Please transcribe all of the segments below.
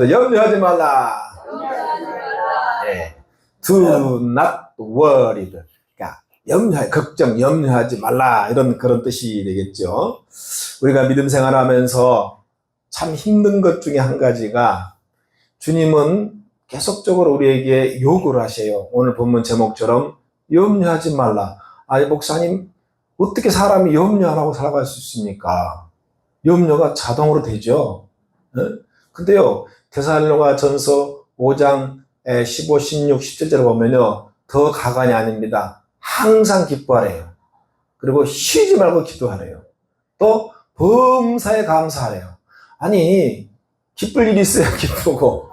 염려하지 말라. 네. Do not worry. 그러니까 염려하지 말라. 그런 뜻이 되겠죠. 우리가 믿음 생활하면서 참 힘든 것 중에 한 가지가 주님은 계속적으로 우리에게 요구를 하셔요. 오늘 본문 제목처럼 염려하지 말라. 아니, 목사님, 어떻게 사람이 염려 안 하고 살아갈 수 있습니까? 염려가 자동으로 되죠. 근데요, 데살로니가 전서 5장 15, 16, 17절을 보면요, 더 가관이 아닙니다. 항상 기뻐하래요. 그리고 쉬지 말고 기도하래요. 또 범사에 감사하래요. 아니, 기쁠 일이 있어야 기쁘고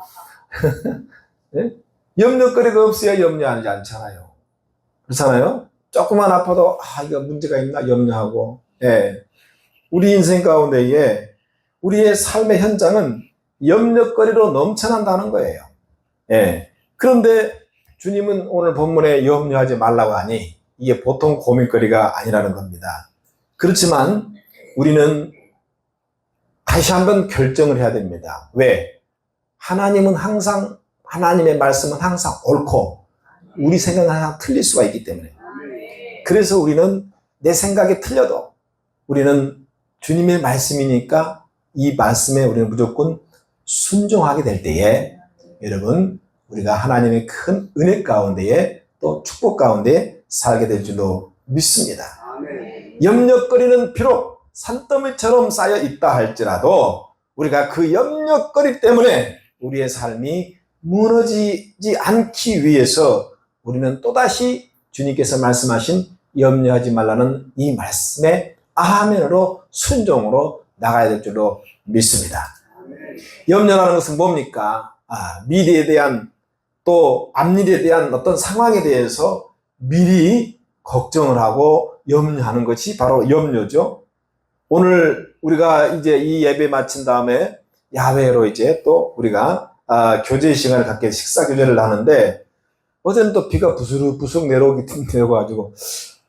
네? 염려거리가 없어야 염려하지 않잖아요. 그렇잖아요? 조금만 아파도 이거 문제가 있나 염려하고. 예. 우리 인생 가운데에 우리의 삶의 현장은 염려거리로 넘쳐난다는 거예요. 예. 그런데 주님은 오늘 본문에 염려하지 말라고 하니 이게 보통 고민거리가 아니라는 겁니다. 그렇지만 우리는 다시 한번 결정을 해야 됩니다. 왜? 하나님의 말씀은 항상 옳고 우리 생각은 항상 틀릴 수가 있기 때문에. 그래서 우리는 내 생각이 틀려도 우리는 주님의 말씀이니까 이 말씀에 우리는 무조건 순종하게 될 때에 여러분 우리가 하나님의 큰 은혜 가운데에 또 축복 가운데 살게 될 줄로 믿습니다. 염려거리는 비록 산더미처럼 쌓여 있다 할지라도 우리가 그 염려거리 때문에 우리의 삶이 무너지지 않기 위해서 우리는 또다시 주님께서 말씀하신 염려하지 말라는 이 말씀에 아멘으로 순종으로 나가야 될 줄로 믿습니다. 염려라는 것은 뭡니까? 미래에 대한 또 앞일에 대한 어떤 상황에 대해서 미리 걱정을 하고 염려하는 것이 바로 염려죠. 오늘 우리가 이제 이 예배 마친 다음에 야외로 이제 또 우리가 교제 시간을 갖게 식사 교제를 하는데 어제는 또 비가 부스럭부스럭 내려가지고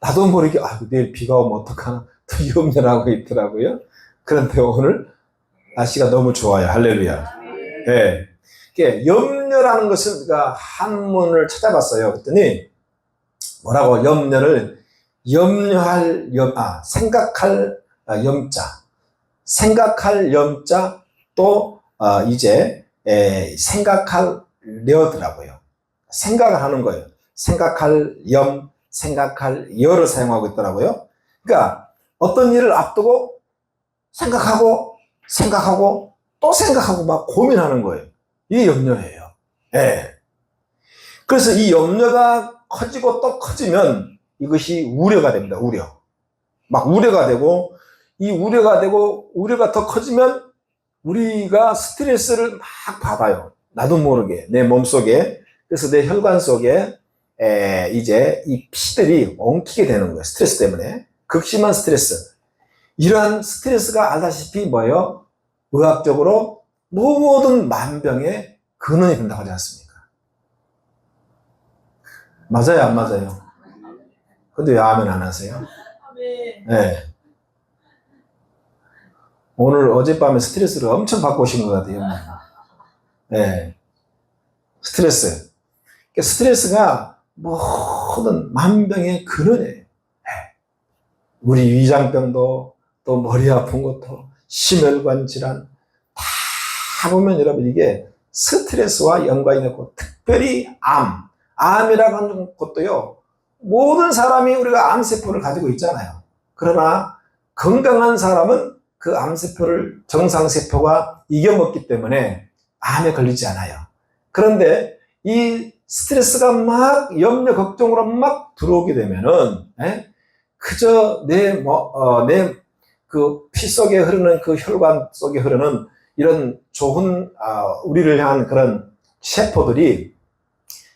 나도 모르게 내일 비가 오면 어떡하나 또 염려를 하고 있더라고요. 그런데 오늘 날씨가 너무 좋아요. 할렐루야. 네. 염려라는 것을 우리가 한문을 찾아봤어요. 그랬더니 뭐라고 생각할 염자, 생각할 염자 또 이제 생각하려더라고요. 생각을 하는 거예요. 생각할 여를 사용하고 있더라고요. 그러니까 어떤 일을 앞두고 생각하고 또 생각하고 막 고민하는 거예요. 이게 염려예요. 예. 그래서 이 염려가 커지고 또 커지면 이것이 우려가 됩니다. 막 우려가 되고 우려가 더 커지면 우리가 스트레스를 막 받아요. 나도 모르게 내 몸속에. 그래서 내 혈관 속에 이제 이 피들이 엉키게 되는 거예요. 스트레스 때문에. 극심한 스트레스. 이러한 스트레스가 알다시피 뭐예요? 의학적으로 모든 만병의 근원이 된다고 하지 않습니까? 맞아요, 안 맞아요? 근데 왜 아멘 안 하세요? 네. 오늘 어젯밤에 스트레스를 엄청 받고 오신 것 같아요. 네. 스트레스가 모든 만병의 근원이에요. 우리 위장병도 또 머리 아픈 것도 심혈관 질환 다 보면 여러분 이게 스트레스와 연관이 있고 특별히 암이라고 하는 것도요. 모든 사람이 우리가 암세포를 가지고 있잖아요. 그러나 건강한 사람은 그 암세포를 정상세포가 이겨먹기 때문에 암에 걸리지 않아요. 그런데 이 스트레스가 막 염려 걱정으로 막 들어오게 되면은 그저 내 그 피 속에 흐르는 그 혈관 속에 흐르는 이런 좋은 우리를 향한 그런 세포들이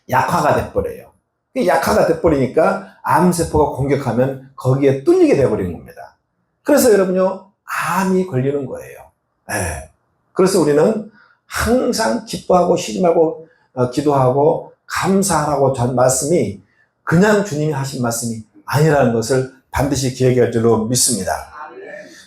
약화가 돼버려요. 약화가 돼버리니까 암세포가 공격하면 거기에 뚫리게 돼버리는 겁니다. 그래서 여러분요 암이 걸리는 거예요. 네. 그래서 우리는 항상 기뻐하고 쉬지 말고 기도하고 감사하라고 전 말씀이 그냥 주님이 하신 말씀이 아니라는 것을 반드시 기억할 줄로 믿습니다.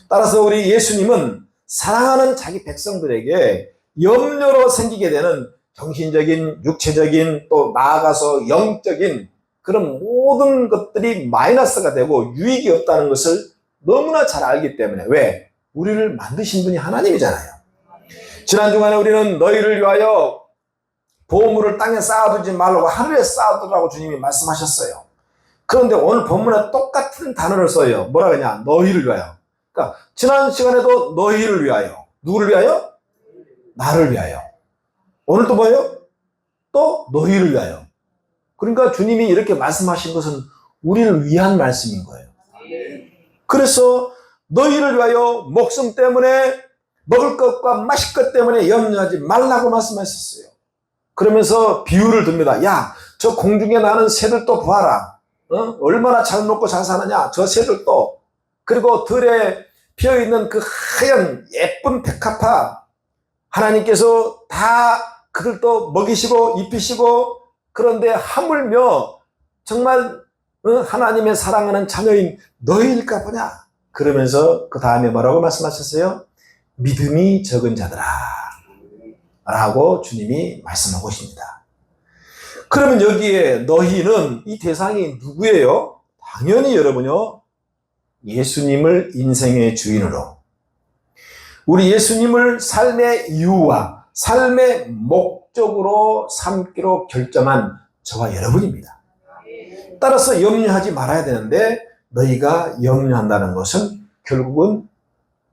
따라서 우리 예수님은 사랑하는 자기 백성들에게 염려로 생기게 되는 정신적인, 육체적인, 또 나아가서 영적인 그런 모든 것들이 마이너스가 되고 유익이 없다는 것을 너무나 잘 알기 때문에. 왜? 우리를 만드신 분이 하나님이잖아요. 지난 주간에 우리는 너희를 위하여 보물을 땅에 쌓아두지 말라고 하늘에 쌓아두라고 주님이 말씀하셨어요. 그런데 오늘 본문에 똑같은 단어를 써요. 뭐라 그러냐? 너희를 위하여. 그러니까 지난 시간에도 너희를 위하여. 누구를 위하여? 나를 위하여. 오늘 또 뭐예요? 또 너희를 위하여. 그러니까 주님이 이렇게 말씀하신 것은 우리를 위한 말씀인 거예요. 그래서 너희를 위하여 목숨 때문에, 먹을 것과 마실 것 때문에 염려하지 말라고 말씀하셨어요. 그러면서 비유를 듭니다. 야, 저 공중에 나는 새들도 보아라. 얼마나 잘 먹고 잘 사느냐, 저 새들도. 그리고 들에 피어있는 그 하얀 예쁜 백합화, 하나님께서 다 그들도 먹이시고 입히시고, 그런데 하물며 정말 하나님의 사랑하는 자녀인 너희일까 보냐. 그러면서 그 다음에 뭐라고 말씀하셨어요? 믿음이 적은 자들아 라고 주님이 말씀하고 있습니다. 그러면 여기에 너희는 이 대상이 누구예요? 당연히 여러분요, 예수님을 인생의 주인으로, 우리 예수님을 삶의 이유와 삶의 목적으로 삼기로 결정한 저와 여러분입니다. 따라서 염려하지 말아야 되는데, 너희가 염려한다는 것은 결국은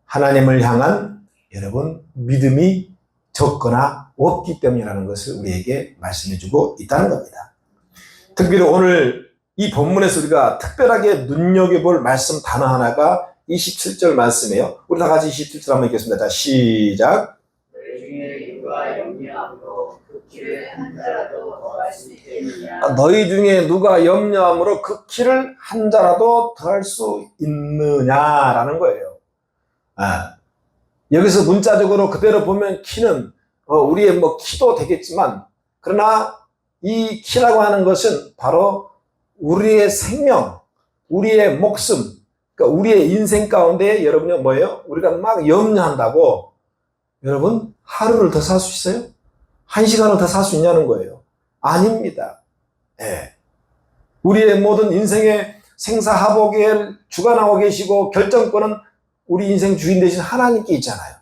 하나님을 향한 여러분 믿음이 적거나 없기 때문이라는 것을 우리에게 말씀해주고 있다는 겁니다. 특별히 오늘 이 본문에서 우리가 특별하게 눈여겨볼 말씀 단어 하나가 27절 말씀이에요. 우리 다 같이 27절 한번 읽겠습니다. 자, 시작. 너희 중에 누가 염려함으로 그 길을 한 자라도 더할 수 있겠느냐. 너희 중에 누가 염려함으로 그 키를 한 자라도 더할 수 있느냐라는 거예요. 여기서 문자적으로 그대로 보면 키는 우리의 뭐 키도 되겠지만, 그러나 이 키라고 하는 것은 바로 우리의 생명, 우리의 목숨, 그러니까 우리의 인생 가운데 여러분이 뭐예요? 우리가 막 염려한다고 여러분 하루를 더 살 수 있어요? 한 시간을 더 살 수 있냐는 거예요. 아닙니다. 예. 우리의 모든 인생의 생사하복에 주관하고 계시고 결정권은 우리 인생 주인 되신 하나님께 있잖아요.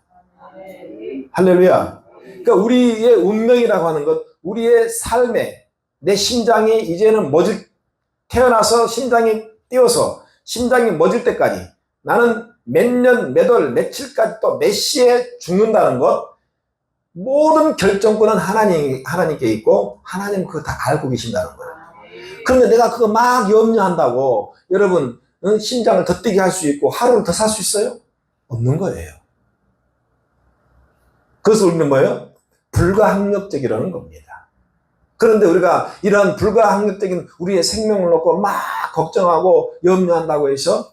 할렐루야. 그러니까 우리의 운명이라고 하는 것, 우리의 삶에, 내 심장이 이제는 태어나서 심장이 뛰어서 심장이 멎을 때까지, 나는 몇 년, 몇 월, 며칠까지 또 몇 시에 죽는다는 것, 모든 결정권은 하나님께 있고 하나님 그거 다 알고 계신다는 거예요. 그런데 내가 그거 막 염려한다고 여러분 심장을 더 뛰게 할 수 있고 하루를 더 살 수 있어요? 없는 거예요. 그래서 우리는 뭐예요? 불가항력적이라는 겁니다. 그런데 우리가 이런 불가항력적인 우리의 생명을 놓고 막 걱정하고 염려한다고 해서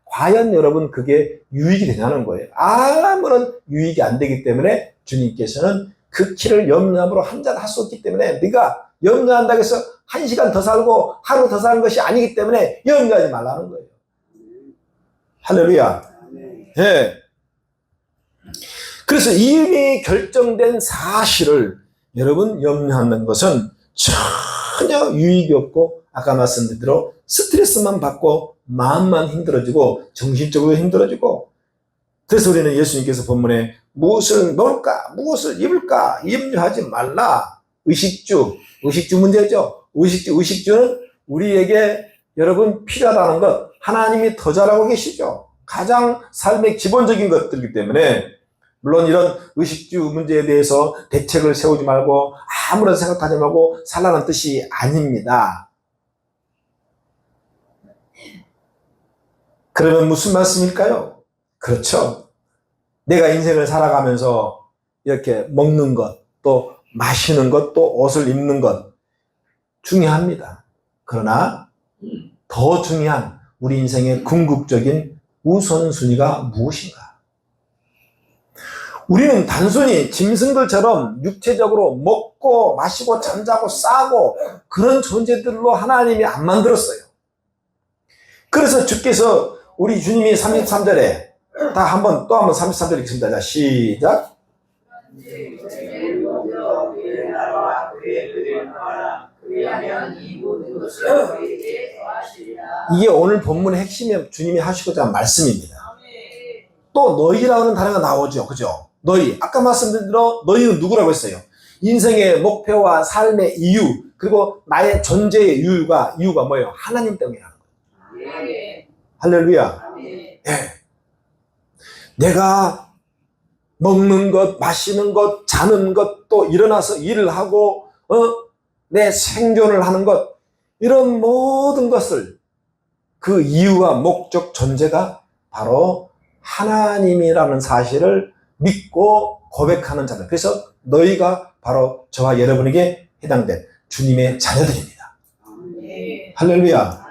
과연 여러분 그게 유익이 되냐는 거예요. 아무런 유익이 안 되기 때문에 주님께서는 그 키를 염려함으로 한 자도 할 수 없기 때문에, 네가 염려한다고 해서 한 시간 더 살고 하루 더 사는 것이 아니기 때문에 염려하지 말라는 거예요. 할렐루야. 예. 그래서 이미 결정된 사실을 여러분 염려하는 것은 전혀 유익이 없고, 아까 말씀드린 대로 스트레스만 받고 마음만 힘들어지고 정신적으로 힘들어지고. 그래서 우리는 예수님께서 본문에 무엇을 먹을까, 무엇을 입을까 염려하지 말라. 의식주 문제죠. 의식주는 우리에게 여러분 필요하다는 것, 하나님이 더 잘하고 계시죠. 가장 삶의 기본적인 것들이기 때문에, 물론 이런 의식주 문제에 대해서 대책을 세우지 말고 아무런 생각하지 말고 살라는 뜻이 아닙니다. 그러면 무슨 말씀일까요? 그렇죠. 내가 인생을 살아가면서 이렇게 먹는 것, 또 마시는 것, 또 옷을 입는 것 중요합니다. 그러나 더 중요한 우리 인생의 궁극적인 우선순위가 무엇인가? 우리는 단순히 짐승들처럼 육체적으로 먹고 마시고 잠자고 싸고 그런 존재들로 하나님이 안 만들었어요. 그래서 주께서 우리 주님이 33절에 또 한번 33절 읽습니다. 자, 시작. 제일 먼저 그의 나라와 그의 의를 구하라. 그리하면 이 모든 것을 너희에게 더하시리라. 이게 오늘 본문의 핵심이 주님이 하시고자 한 말씀입니다. 또 너희라는 단어가 나오죠. 그죠? 너희. 아까 말씀드린 대로 너희는 누구라고 했어요? 인생의 목표와 삶의 이유, 그리고 나의 존재의 이유가 뭐예요? 하나님 때문이라는 거예요. 할렐루야. 예. 내가 먹는 것, 마시는 것, 자는 것, 또 일어나서 일을 하고, 내 생존을 하는 것, 이런 모든 것을 그 이유와 목적, 존재가 바로 하나님이라는 사실을 믿고 고백하는 자들. 그래서 너희가 바로 저와 여러분에게 해당된 주님의 자녀들입니다. 할렐루야.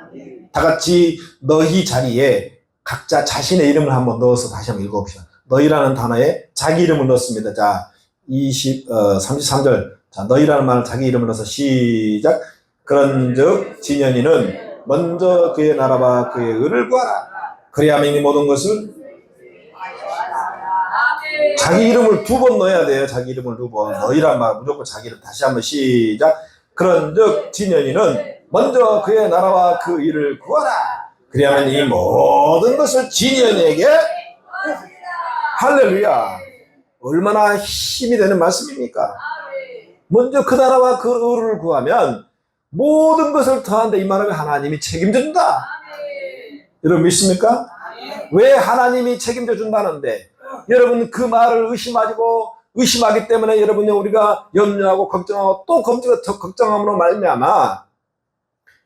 다 같이 너희 자리에 각자 자신의 이름을 한번 넣어서 다시 한번 읽어봅시다. 너희라는 단어에 자기 이름을 넣습니다. 자, 33절. 자, 너희라는 말을 자기 이름을 넣어서 시작. 그런즉 진연이는 먼저 그의 나라와 그의 의를 구하라. 그리하면 이 모든 것을 자기 이름을 2번 넣어야 돼요. 자기 이름을 2번. 너희란 말 무조건 자기 이름. 다시 한번 시작. 그런즉 진연이는 먼저 그의 나라와 그 일을 구하라. 그리하면 이 모든 것을 진연에게 할렐루야. 얼마나 힘이 되는 말씀입니까? 먼저 그 나라와 그 의를 구하면 모든 것을 더한다. 이 말은 하나님이 책임져 준다. 여러분 믿습니까? 왜 하나님이 책임져 준다는데 여러분 그 말을 의심하기 때문에 여러분이 우리가 염려하고 걱정하고 또 걱정함으로 말미암아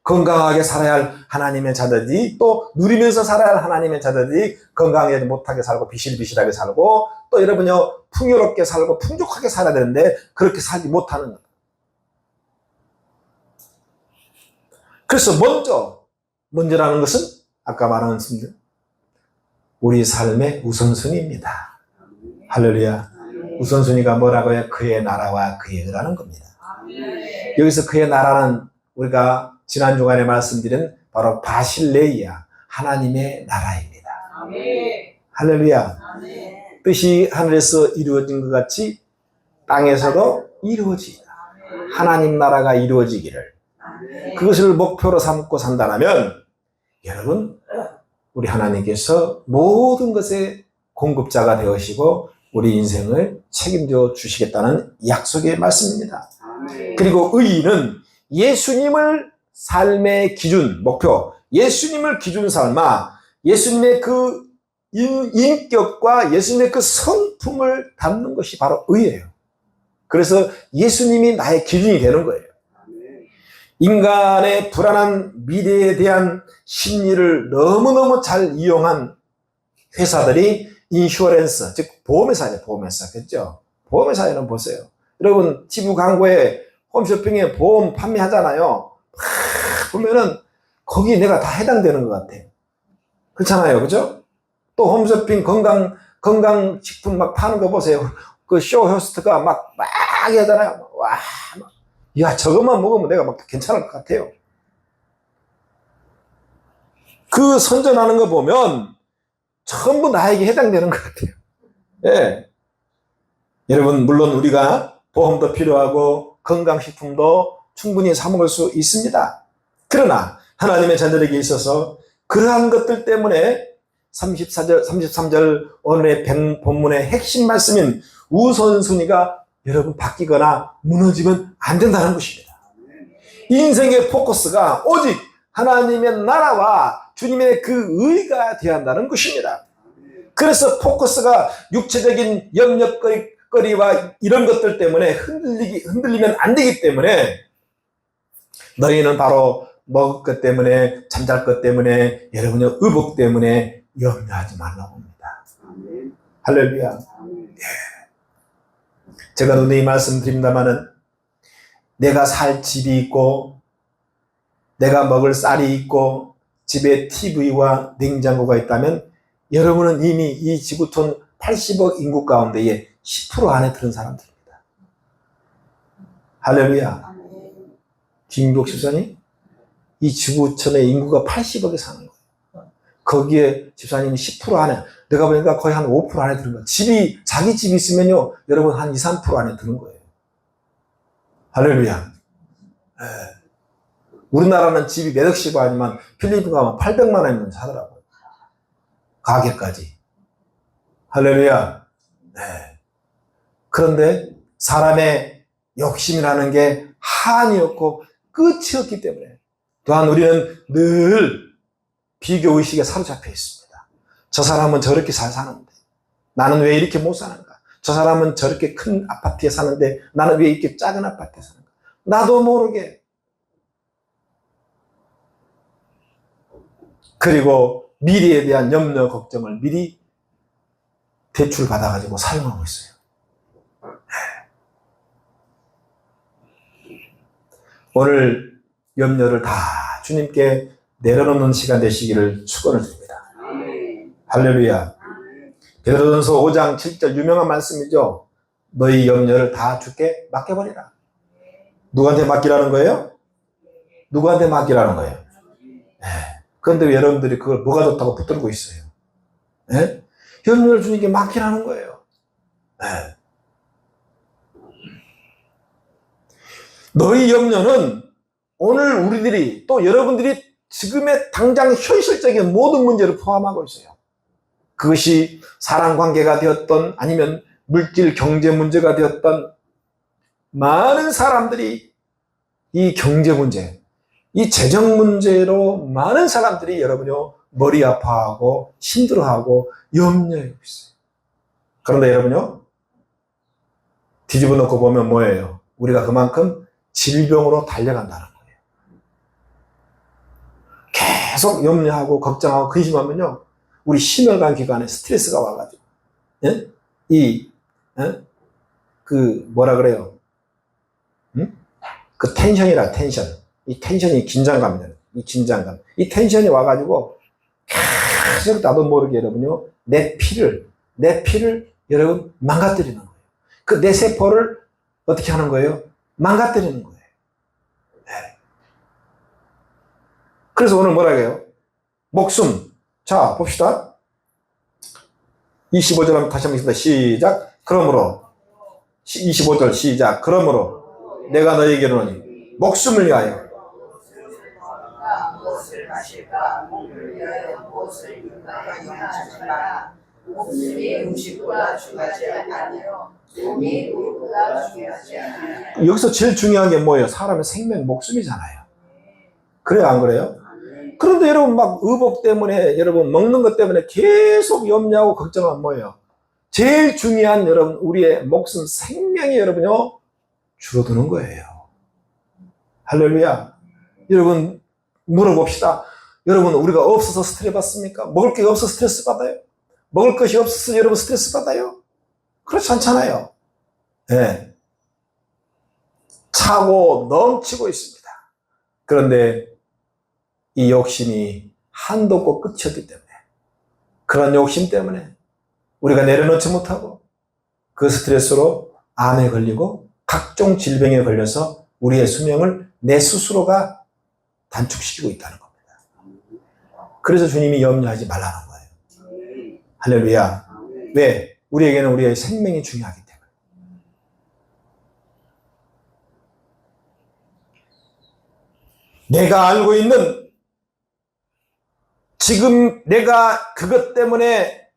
건강하게 살아야 할 하나님의 자들이 또 누리면서 살아야 할 하나님의 자들이 건강하게 못하게 살고 비실비실하게 살고 또 여러분요 풍요롭게 살고 풍족하게 살아야 되는데 그렇게 살지 못하는 것. 그래서 먼저라는 것은 아까 말한 순간 우리 삶의 우선순위입니다. 할렐루야. 우선순위가 뭐라고요? 그의 나라와 그의 의라는 겁니다. 여기서 그의 나라는 우리가 지난 주간에 말씀드린 바로 바실레이아, 하나님의 나라입니다. 할렐루야. 뜻이 하늘에서 이루어진 것 같이 땅에서도 이루어지다. 하나님 나라가 이루어지기를 그것을 목표로 삼고 산다면 여러분 우리 하나님께서 모든 것의 공급자가 되시고 우리 인생을 책임져 주시겠다는 약속의 말씀입니다. 그리고 의인은 예수님을 삶의 기준, 목표, 예수님을 기준 삼아 예수님의 그 인격과 예수님의 그 성품을 담는 것이 바로 의예요. 그래서 예수님이 나의 기준이 되는 거예요. 인간의 불안한 미래에 대한 심리를 너무너무 잘 이용한 회사들이 인슈어런스, 즉 보험회사예요. 보험회사. 그렇죠? 보험회사에는 보세요. 여러분 TV 광고에 홈쇼핑에 보험 판매하잖아요. 보면은 거기 내가 다 해당되는 것 같아요. 그렇잖아요. 그죠? 또 홈쇼핑 건강식품 막 파는 거 보세요. 그 쇼 호스트가 막 하잖아요. 와, 야, 저것만 먹으면 내가 막 괜찮을 것 같아요. 그 선전하는 거 보면 전부 나에게 해당되는 것 같아요. 예. 여러분, 물론 우리가 보험도 필요하고 건강식품도 충분히 사먹을 수 있습니다. 그러나 하나님의 자녀에게 있어서 그러한 것들 때문에 33절 오늘의 본문의 핵심 말씀인 우선순위가 여러분 바뀌거나 무너지면 안 된다는 것입니다. 인생의 포커스가 오직 하나님의 나라와 주님의 그 의가 되어야 한다는 것입니다. 그래서 포커스가 육체적인 염려거리와 이런 것들 때문에 흔들리면 안 되기 때문에 너희는 바로 먹을 것 때문에 잠잘 것 때문에 여러분의 의복 때문에 염려하지 말라고 합니다. 할렐루야. 예. 제가 누누이 말씀드립니다마는 내가 살 집이 있고 내가 먹을 쌀이 있고 집에 TV와 냉장고가 있다면 여러분은 이미 이 지구촌 80억 인구 가운데에 10% 안에 드는 사람들입니다. 할렐루야. 김국 집사님, 이 지구촌의 인구가 80억에 사는 거예요. 거기에 집사님이 10% 안에, 내가 보니까 거의 한 5% 안에 드는 거예요. 자기 집이 있으면요, 여러분 한 2, 3% 안에 드는 거예요. 할렐루야. 예. 우리나라는 집이 몇 억씩 아니면 필리핀 가면 800만 원이면 사더라고요. 가게까지. 할렐루야. 네. 그런데 사람의 욕심이라는 게 한이 없고 끝이 없기 때문에 또한 우리는 늘 비교의식에 사로잡혀 있습니다. 저 사람은 저렇게 잘 사는데 나는 왜 이렇게 못 사는가? 저 사람은 저렇게 큰 아파트에 사는데 나는 왜 이렇게 작은 아파트에 사는가? 나도 모르게. 그리고 미래에 대한 염려, 걱정을 미리 대출 받아가지고 사용하고 있어요. 오늘 염려를 다 주님께 내려놓는 시간 되시기를 축원을 드립니다. 할렐루야. 베드로전서 5장 7절 유명한 말씀이죠. 너희 염려를 다 주께 맡겨버리라. 누구한테 맡기라는 거예요? 누구한테 맡기라는 거예요? 그런데 왜 여러분들이 그걸 뭐가 좋다고 붙들고 있어요? 네? 염려를 주님께 맡기라는 거예요. 네. 너희 염려는 오늘 우리들이 또 여러분들이 지금의 당장 현실적인 모든 문제를 포함하고 있어요. 그것이 사랑관계가 되었던 아니면 물질 경제 문제가 되었던 많은 사람들이 이 경제 문제, 이 재정 문제로 많은 사람들이 여러분요 머리 아파하고 힘들어하고 염려하고 있어요. 그런데 여러분요 뒤집어 놓고 보면 뭐예요? 우리가 그만큼 질병으로 달려간다는 거예요. 계속 염려하고 걱정하고 근심하면요 우리 심혈관 기관에 스트레스가 와가지고 그 뭐라 그래요? 그 텐션이라 텐션. 이 텐션이 긴장감이잖아요. 이 긴장감. 이 텐션이 와가지고 계속 나도 모르게 여러분요 내 피를 여러분 망가뜨리는 거예요. 그 내 세포를 어떻게 하는 거예요? 망가뜨리는 거예요. 네. 그래서 오늘 뭐라 해요? 목숨. 자 봅시다. 25절 한번 다시 한번 있습니다. 시작. 그러므로 25절 시작. 그러므로 내가 너에게 이르노니 목숨을 위하여 무엇을 마실까? 몸을 위하여 무엇을 입을까? 염려하지 마라. 목숨이 음식보다 중요하지 아니요 몸이 물보다 중요하지 않아요. 여기서 제일 중요한 게 뭐예요? 사람의 생명, 목숨이잖아요. 그래요, 안 그래요? 그런데 여러분 막 의복 때문에 여러분 먹는 것 때문에 계속 염려하고 걱정하면 뭐예요? 제일 중요한 여러분 우리의 목숨, 생명이 여러분요 줄어드는 거예요. 할렐루야. 여러분 물어봅시다. 여러분 우리가 없어서 스트레스 받습니까? 먹을 게 없어서 스트레스 받아요? 먹을 것이 없어서 여러분 스트레스 받아요? 그렇지 않잖아요. 네. 차고 넘치고 있습니다. 그런데 이 욕심이 한도 없고 끝이 없기 때문에 그런 욕심 때문에 우리가 내려놓지 못하고 그 스트레스로 암에 걸리고 각종 질병에 걸려서 우리의 수명을 내 스스로가 단축시키고 있다는 겁니다. 그래서 주님이 염려하지 말라는 거예요. 할렐루야. 왜? 우리에게는 우리의 생명이 중요하기 때문에. 내가 알고 있는 지금 내가 그것 때문에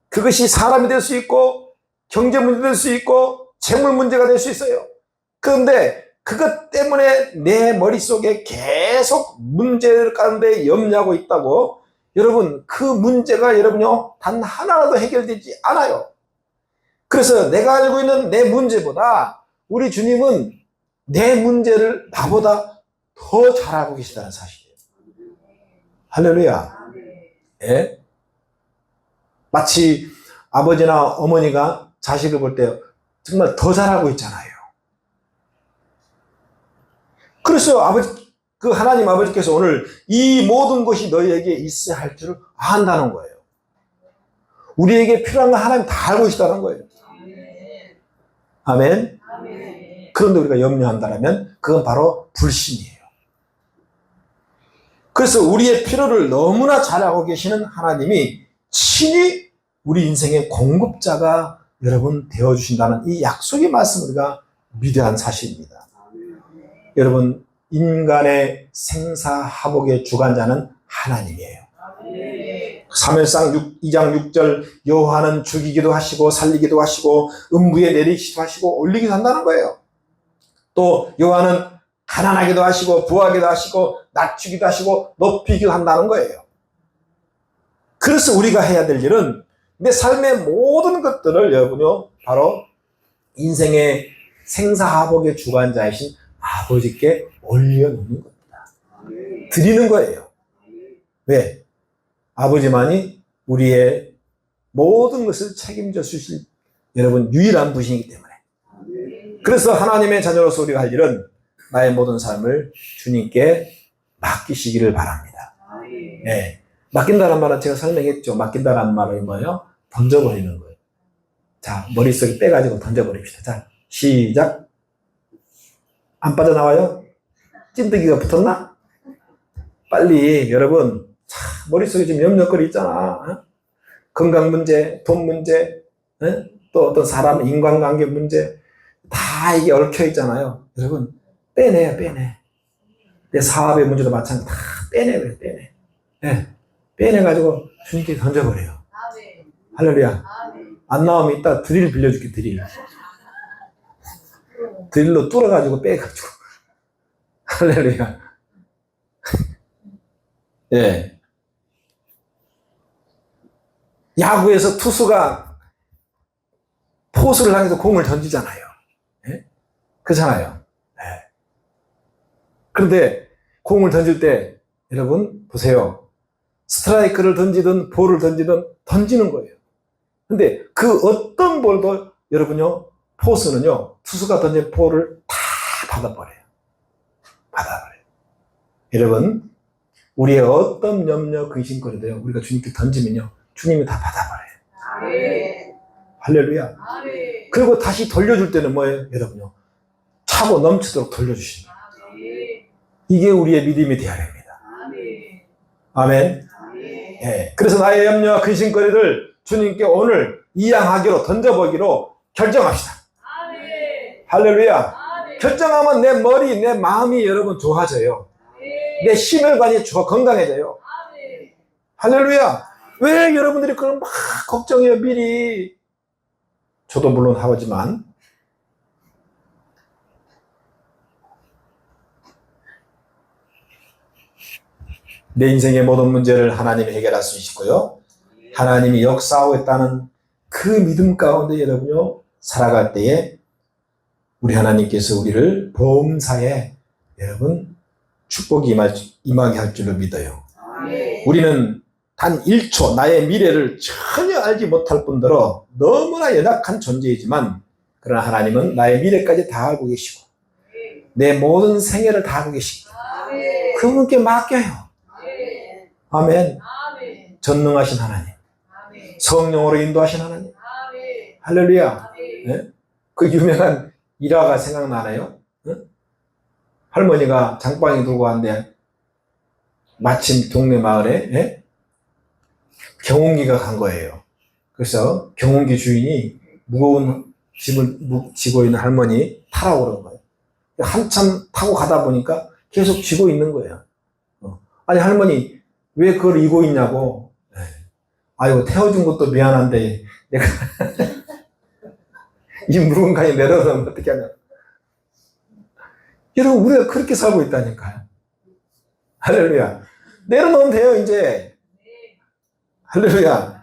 그것이 사람이 될 수 있고 경제 문제 될 수 있고 재물 문제가 될 수 있어요. 그런데 그것 때문에 내 머릿속에 계속 문제 가운데 염려하고 있다고 여러분 그 문제가 여러분요 단 하나라도 해결되지 않아요. 그래서 내가 알고 있는 내 문제보다 우리 주님은 내 문제를 나보다 더 잘 알고 계시다는 사실이에요. 할렐루야. 예? 마치 아버지나 어머니가 자식을 볼 때 정말 더 잘 알고 있잖아요. 그래서 하나님 아버지께서 오늘 이 모든 것이 너희에게 있어야 할 줄을 안다는 거예요. 우리에게 필요한 건 하나님 다 알고 계시다는 거예요. 아멘. 그런데 우리가 염려한다면 그건 바로 불신이에요. 그래서 우리의 필요를 너무나 잘 알고 계시는 하나님이 친히 우리 인생의 공급자가 여러분 되어주신다는 이 약속의 말씀 우리가 위대한 사실입니다. 여러분, 인간의 생사화복의 주관자는 하나님이에요. 사무엘상 2장 6절 여호와는 죽이기도 하시고 살리기도 하시고 음부에 내리기도 하시고 올리기도 한다는 거예요. 또 여호와는 가난하기도 하시고 부하기도 하시고 낮추기도 하시고 높이기도 한다는 거예요. 그래서 우리가 해야 될 일은 내 삶의 모든 것들을 여러분요 바로 인생의 생사화복의 주관자이신 아버지께 올려놓는 겁니다. 드리는 거예요. 왜? 아버지만이 우리의 모든 것을 책임져 주실 여러분 유일한 분이시기 때문에. 그래서 하나님의 자녀로서 우리가 할 일은 나의 모든 삶을 주님께 맡기시기를 바랍니다. 네. 맡긴다는 말은 제가 설명했죠. 맡긴다는 말은 뭐예요? 던져버리는 거예요. 자, 머릿속에 빼가지고 던져버립시다. 자, 시작. 안 빠져나와요? 찐득이가 붙었나? 빨리 여러분, 자, 머릿속에 지금 염려거리 있잖아. 어? 건강 문제, 돈 문제, 또 어떤 사람 인간관계 문제 다 이게 얽혀 있잖아요. 여러분 빼내요, 빼내. 내 사업의 문제도 마찬가지 다 빼내요, 빼내. 네. 빼내가지고 주님께 던져버려요. 할렐루야. 안 나오면 이따 드릴 빌려줄게, 드릴. 드릴로 뚫어가지고 빼가지고. 할렐루야. 예. 야구에서 투수가 포수를 향해서 공을 던지잖아요. 예? 그렇잖아요. 예. 그런데 공을 던질 때 여러분 보세요. 스트라이크를 던지든 볼을 던지든 던지는 거예요. 근데 그 어떤 볼도 여러분요 포수는요 투수가 던진 볼을 다 받아버려요. 받아버려요. 여러분 우리의 어떤 염려 근심거리도요 우리가 주님께 던지면요 주님이 다 받아버려요. 아멘. 할렐루야. 아멘. 그리고 다시 돌려줄 때는 뭐예요? 여러분요 차고 넘치도록 돌려주십니다. 이게 우리의 믿음이 되어야 됩니다. 아멘. 예. 그래서 나의 염려와 근심거리를 주님께 오늘 이양하기로 던져보기로 결정합시다. 할렐루야. 결정하면 내 머리, 내 마음이 여러분 좋아져요. 내 심혈관이 건강해져요. 할렐루야. 왜 여러분들이 그런 막 걱정해요, 미리. 저도 물론 하지만. 내 인생의 모든 문제를 하나님이 해결할 수 있고요. 하나님이 역사하고 있다는 그 믿음 가운데 여러분요, 살아갈 때에 우리 하나님께서 우리를 보험사에 여러분 축복이 임하게 할 줄로 믿어요. 우리는 단 1초 나의 미래를 전혀 알지 못할 뿐더러 너무나 연약한 존재이지만 그러나 하나님은 나의 미래까지 다 알고 계시고 내 모든 생애를 다 알고 계십니다. 그분께 맡겨요. 아멘. 전능하신 하나님, 성령으로 인도하신 하나님. 할렐루야. 네? 그 유명한 일화가 생각나나요? 응? 할머니가 장방에 두고 왔는데 마침 동네 마을에 경운기가 간 거예요. 그래서 경운기 주인이 무거운 짐을 지고 있는 할머니 타라고 그런 거예요. 한참 타고 가다 보니까 계속 지고 있는 거예요. 아니 할머니 왜 그걸 이고 있냐고. 아이고 태워준 것도 미안한데 내가 이 무거운가에 내려놓으면 어떻게 하냐. 여러분 우리가 그렇게 살고 있다니까요. 할렐루야. 내려놓으면 돼요 이제. 할렐루야.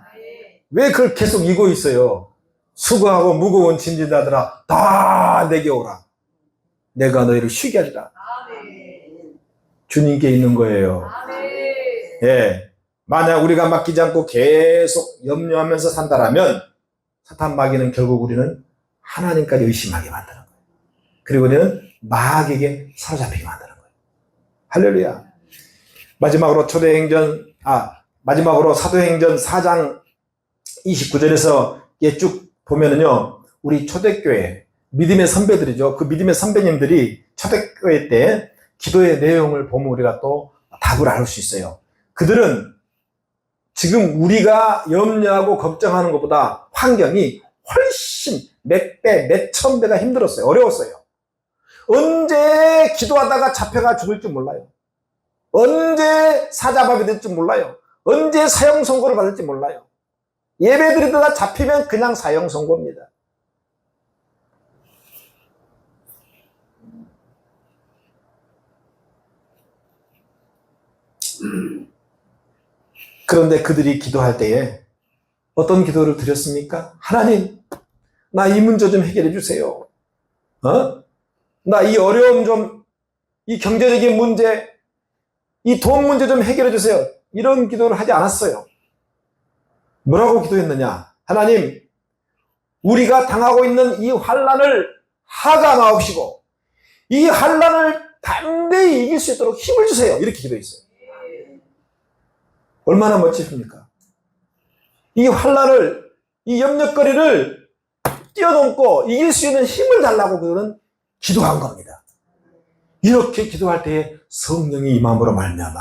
왜 그걸 계속 이고 있어요. 수고하고 무거운 짐진다더라 다 내게 오라. 내가 너희를 쉬게 하리라. 주님께 있는 거예요. 예. 만약 우리가 맡기지 않고 계속 염려하면서 산다라면 사탄 마귀는 결국 우리는 하나님까지 의심하게 만드는 거예요. 그리고 우리는 마귀에게 사로잡히게 만드는 거예요. 할렐루야. 마지막으로 사도행전 4장 29절에서 쭉 보면은요, 우리 초대교회, 믿음의 선배들이죠. 그 믿음의 선배님들이 초대교회 때 기도의 내용을 보면 우리가 또 답을 알 수 있어요. 그들은 지금 우리가 염려하고 걱정하는 것보다 환경이 훨씬 몇 배, 몇천 배가 힘들었어요. 어려웠어요. 언제 기도하다가 잡혀가 죽을지 몰라요. 언제 사자밥이 될지 몰라요. 언제 사형 선고를 받을지 몰라요. 예배 드리다가 잡히면 그냥 사형 선고입니다. 그런데 그들이 기도할 때에 어떤 기도를 드렸습니까? 하나님, 나 이 문제 좀 해결해 주세요. 나 이 어려움 좀, 이 경제적인 문제, 이 돈 문제 좀 해결해 주세요. 이런 기도를 하지 않았어요. 뭐라고 기도했느냐? 하나님, 우리가 당하고 있는 이 환난을 하감하옵시고 이 환난을 담대히 이길 수 있도록 힘을 주세요. 이렇게 기도했어요. 얼마나 멋지십니까? 이 환난을, 이 염려거리를 뛰어넘고 이길 수 있는 힘을 달라고 그들은 기도한 겁니다. 이렇게 기도할 때에 성령이 임함으로 말미암아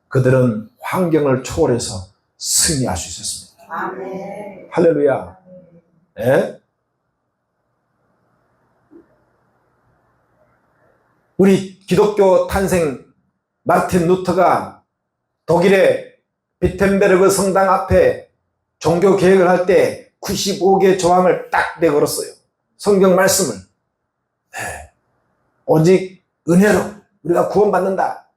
그들은 환경을 초월해서 승리할 수 있었습니다. 아멘. 할렐루야. 예? 우리 기독교 탄생 마르틴 루터가 독일의 비텐베르그 성당 앞에 종교 개혁을 할 때 95개 조항을 딱 내걸었어요. 성경 말씀을. 네. 오직 은혜로 우리가 구원받는다.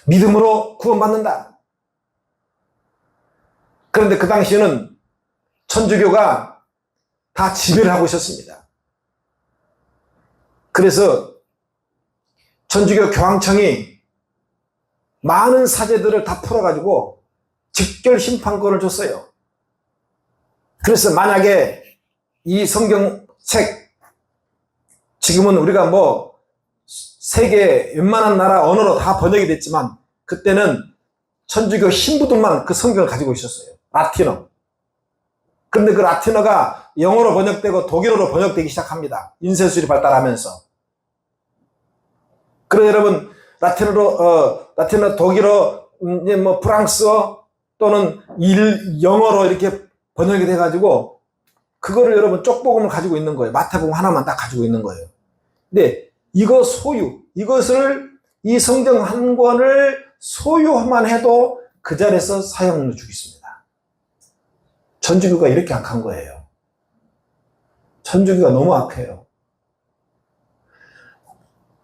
믿음으로 구원받는다. 그런데 그 당시에는 천주교가 다 지배를 하고 있었습니다. 그래서 천주교 교황청이 많은 사제들을 다 풀어가지고 직결 심판권을 줬어요. 그래서 만약에 이 성경책, 지금은 우리가 뭐 세계 웬만한 나라 언어로 다 번역이 됐지만 그때는 천주교 신부들만 그 성경을 가지고 있었어요. 라틴어. 그런데 그 라틴어가 영어로 번역되고 독일어로 번역되기 시작합니다. 인쇄술이 발달하면서. 그래서 여러분 라틴어, 독일어, 이제 뭐 프랑스어 또는 영어로 이렇게 번역이 돼가지고 그거를 여러분 쪽복음을 가지고 있는 거예요. 마태복음 하나만 딱 가지고 있는 거예요. 근데 이거 이것을 이 성경 한 권을 소유만 해도 그 자리에서 사형을 주겠습니다. 천주교가 이렇게 악한 거예요. 천주교가 너무 악해요.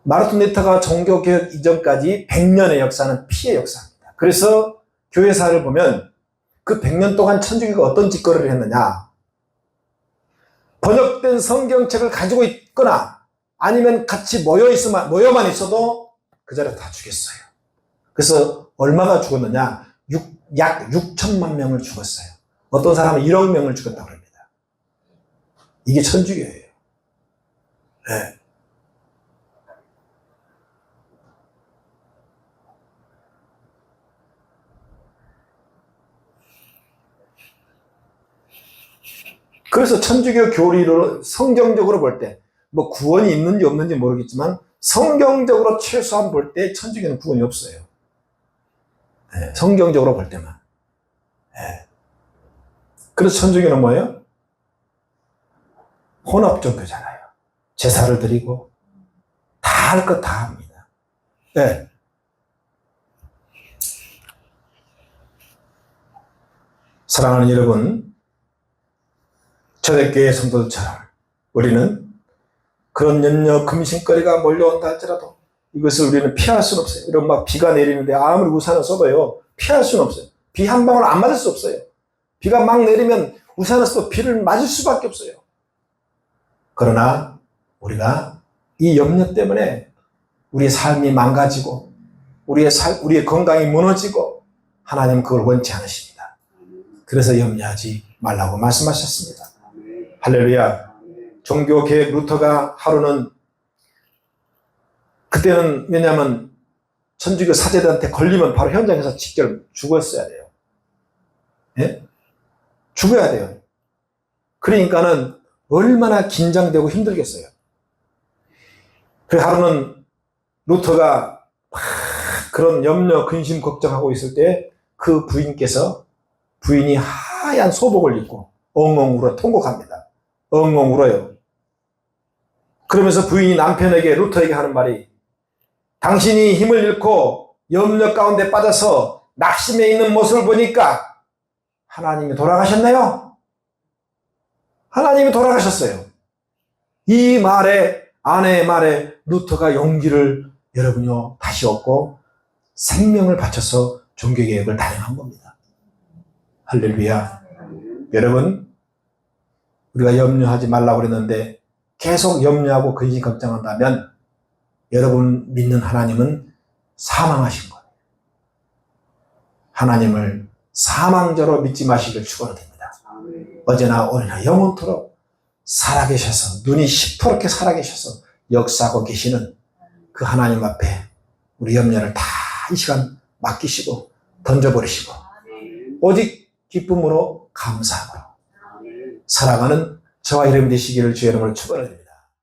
마르틴 루터가 종교개혁 이전까지 100년의 역사는 피해 역사입니다. 그래서 교회사를 보면 그 100년 동안 천주교가 어떤 짓거리를 했느냐. 번역된 성경책을 가지고 있거나 아니면 같이 모여만 있어도 그 자리에 다 죽였어요. 그래서 얼마가 죽었느냐? 약 6천만 명을 죽었어요. 어떤 사람은 1억 명을 죽였다고 합니다. 이게 천주교예요. 네. 그래서 천주교 교리로 성경적으로 볼 때 뭐 구원이 있는지 없는지 모르겠지만 성경적으로 최소한 볼 때 천주교는 구원이 없어요. 네, 성경적으로 볼 때만. 네. 그래서 천주교는 뭐예요? 혼합종교잖아요. 제사를 드리고 다 할 것 다 합니다. 네. 사랑하는 여러분, 초대교회 성도들처럼 우리는 그런 염려, 금신거리가 몰려온다 할지라도 이것을 우리는 피할 수는 없어요. 이런 막 비가 내리는데 아무리 우산을 써도요, 피할 수는 없어요. 비 한 방울 안 맞을 수 없어요. 비가 막 내리면 우산을 써도 비를 맞을 수밖에 없어요. 그러나 우리가 이 염려 때문에 우리의 삶이 망가지고 우리의 건강이 무너지고 하나님은 그걸 원치 않으십니다. 그래서 염려하지 말라고 말씀하셨습니다. 할렐루야. 종교개혁 루터가 하루는, 그때는 왜냐하면 천주교 사제들한테 걸리면 바로 현장에서 직결 죽었어야 돼요. 예? 죽어야 돼요. 그러니까는 얼마나 긴장되고 힘들겠어요. 그 하루는 루터가 막 그런 염려, 근심, 걱정하고 있을 때 그 부인이 하얀 소복을 입고 엉엉 울어 통곡합니다. 엉엉 울어요. 그러면서 부인이 남편에게, 루터에게 하는 말이, 당신이 힘을 잃고 염려 가운데 빠져서 낙심해 있는 모습을 보니까 하나님이 돌아가셨나요? 하나님이 돌아가셨어요. 이 말에, 아내의 말에 루터가 용기를 여러분요 다시 얻고 생명을 바쳐서 종교개혁을 단행한 겁니다. 할렐루야. 여러분, 우리가 염려하지 말라고 그랬는데 계속 염려하고 근심 걱정한다면 여러분 믿는 하나님은 사망하신 거예요. 하나님을 사망자로 믿지 마시길 축원드립니다. 어제나 오늘나 영원토록 살아계셔서, 눈이 시퍼렇게 살아계셔서 역사하고 계시는 그 하나님 앞에 우리 염려를 다 이 시간 맡기시고 던져버리시고 오직 기쁨으로 감사함으로 살아가는 저와 여러분 되시기를 주의 이름으로 축원드립니다.